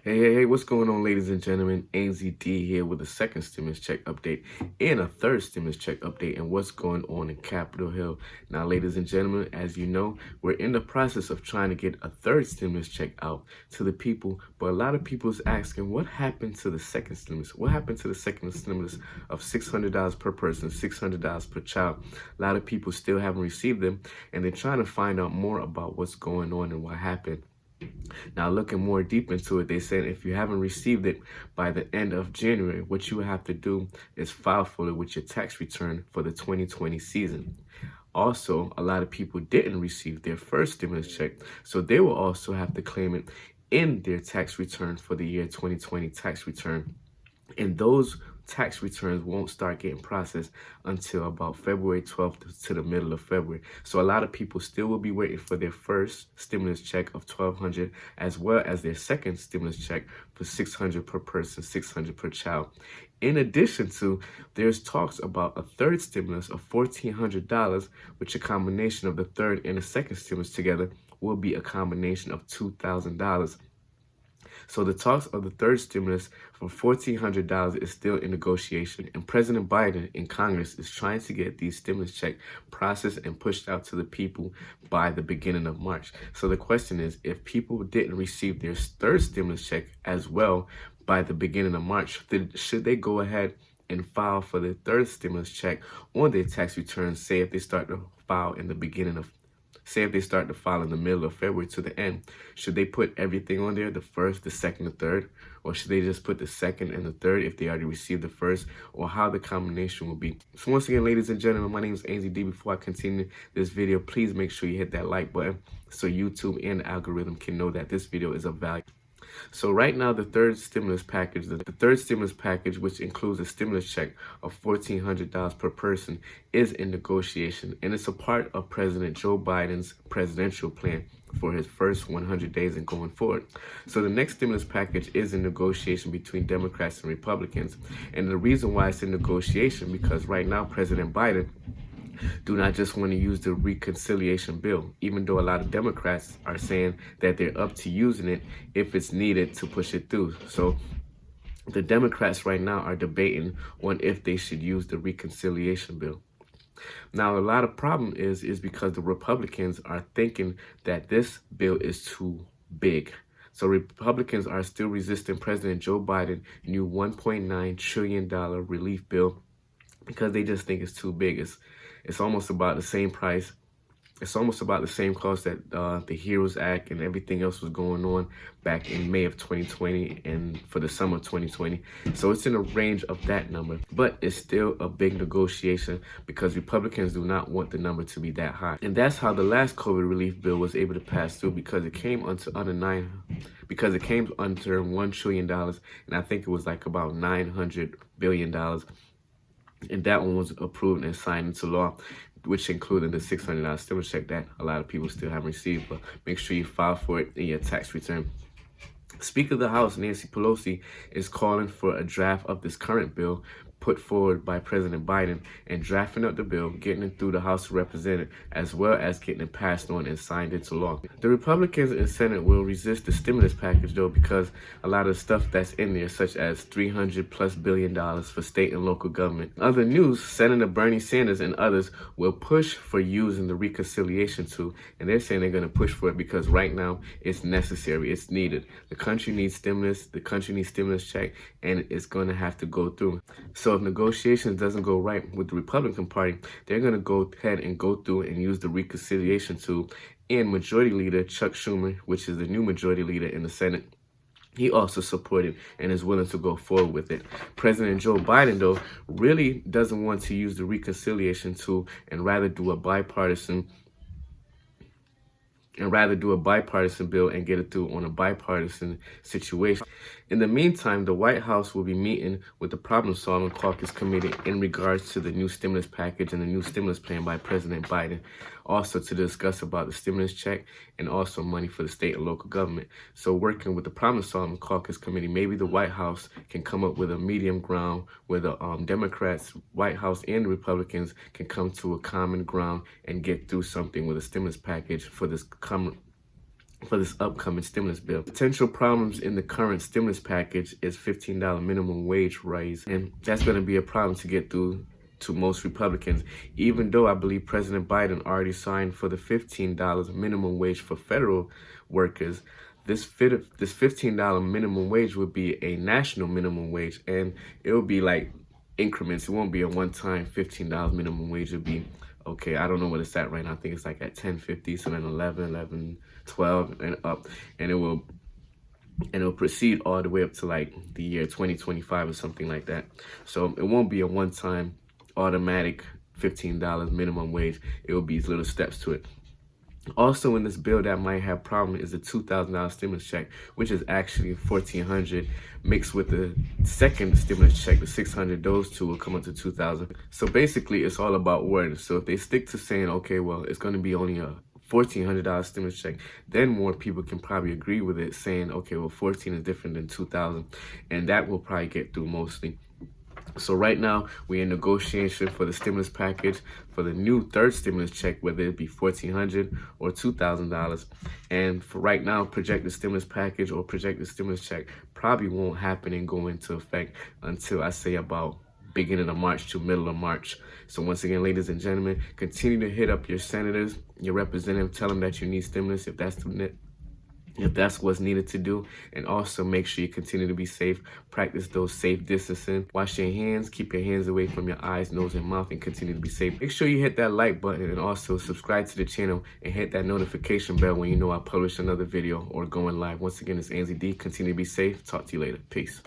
Hey, what's going on, ladies and gentlemen? AZD here with a second stimulus check update and a third stimulus check update and what's going on in Capitol Hill. Now, ladies and gentlemen, as you know, we're in the process of trying to get a third stimulus check out to the people, but a lot of people is asking, what happened to the second stimulus? What happened to the second stimulus of $600 per person, $600 per child? A lot of people still haven't received them, and they're trying to find out more about what's going on and what happened. Now, looking more deep into it, they said if you haven't received it by the end of January, what you have to do is file for it with your tax return for the 2020 season. Also, a lot of people didn't receive their first stimulus check, so they will also have to claim it in their tax return for the year 2020 tax return. And those tax returns won't start getting processed until about February 12th to the middle of February. So a lot of people still will be waiting for their first stimulus check of $1,200, as well as their second stimulus check for $600 per person, $600 per child. In addition to, there's talks about a third stimulus of $1,400, which a combination of the third and the second stimulus together will be a combination of $2,000. So the talks of the third stimulus for $1,400 is still in negotiation, and President Biden in Congress is trying to get these stimulus checks processed and pushed out to the people by the beginning of March. So the question is, if people didn't receive their third stimulus check as well by the beginning of March, should they go ahead and file for the third stimulus check on their tax returns, say if they start to file in the beginning of Say if they start to file in the middle of February to the end, should they put everything on there, the first, the second, the third? Or should they just put the second and the third if they already received the first? Or how the combination will be? So once again, ladies and gentlemen, my name is AZD. Before I continue this video, please make sure you hit that like button so YouTube and the algorithm can know that this video is of value. So right now, the third stimulus package, which includes a stimulus check of $1,400 per person, is in negotiation, and it's a part of President Joe Biden's presidential plan for his first 100 days and going forward. So the next stimulus package is in negotiation between Democrats and Republicans, and the reason why it's in negotiation because right now President Biden do not just want to use the reconciliation bill, even though a lot of Democrats are saying that they're up to using it if it's needed to push it through. So the Democrats right now are debating on if they should use the reconciliation bill. Now, a lot of problem is because the Republicans are thinking that this bill is too big. So Republicans are still resisting President Joe Biden's new $1.9 trillion relief bill because they just think it's too big. It's almost about the same price. It's almost about the same cost that the HEROES Act and everything else was going on back in May of 2020 and for the summer of 2020. So it's in a range of that number, but it's still a big negotiation because Republicans do not want the number to be that high. And that's how the last COVID relief bill was able to pass through because it came under $1 trillion, and I think it was like about $900 billion. And that one was approved and signed into law, which included the $600 stimulus check that a lot of people still haven't received. But make sure you file for it in your tax return. Speaker of the House, Nancy Pelosi, is calling for a draft of this current bill put forward by President Biden and drafting up the bill, getting it through the House of Representatives, as well as getting it passed on and signed into law. The Republicans in Senate will resist the stimulus package, though, because a lot of stuff that's in there, such as $300+ billion for state and local government. Other news, Senator Bernie Sanders and others will push for using the reconciliation tool, and they're saying they're going to push for it because right now it's necessary, it's needed. The country needs stimulus, the country needs stimulus check, and it's going to have to go through. So if negotiations doesn't go right with the Republican Party, they're going to go ahead and go through and use the reconciliation tool. And Majority Leader Chuck Schumer, which is the new Majority Leader in the Senate, he also supported and is willing to go forward with it. President Joe Biden, though, really doesn't want to use the reconciliation tool and rather do a bipartisan bill and get it through on a bipartisan situation. In the meantime, the White House will be meeting with the Problem-Solving Caucus Committee in regards to the new stimulus package and the new stimulus plan by President Biden, also to discuss about the stimulus check and also money for the state and local government. So working with the Problem-Solving Caucus Committee, maybe the White House can come up with a medium ground where the Democrats, White House, and the Republicans can come to a common ground and get through something with a stimulus package for this for this upcoming stimulus bill. Potential problems in the current stimulus package is $15 minimum wage raise, and that's going to be a problem to get through to most Republicans, even though I believe President Biden already signed for the $15 minimum wage for federal workers. This $15 minimum wage would be a national minimum wage, and it will be like increments. It won't be a one-time $15 minimum wage. It'll be, okay, I don't know what it's at right now. I think it's like at 10.50, so then 11, 12, and up, and it'll proceed all the way up to like the year 2025 or something like that. So it won't be a one-time automatic $15 minimum wage. It will be little steps to it. Also in this bill that might have problem is the $2,000 stimulus check, which is actually $1,400 mixed with the second stimulus check, the $600. Those two will come up to $2,000. So basically, it's all about words. So if they stick to saying, okay, well, it's going to be only a $1,400 stimulus check, then more people can probably agree with it, saying, okay, well, 14 is different than 2,000, and that will probably get through mostly. So right now, we're in negotiation for the stimulus package for the new third stimulus check, whether it be $1,400 or $2,000. And for right now, projected stimulus package or projected stimulus check probably won't happen and go into effect until I say about beginning of March to middle of March. So once again, ladies and gentlemen, continue to hit up your senators, your representative, tell them that you need stimulus if that's what's needed to do. And also make sure you continue to be safe. Practice those safe distancing. Wash your hands. Keep your hands away from your eyes, nose, and mouth, and continue to be safe. Make sure you hit that like button and also subscribe to the channel and hit that notification bell when you know I publish another video or going live. Once again, it's Anzi D. Continue to be safe. Talk to you later. Peace.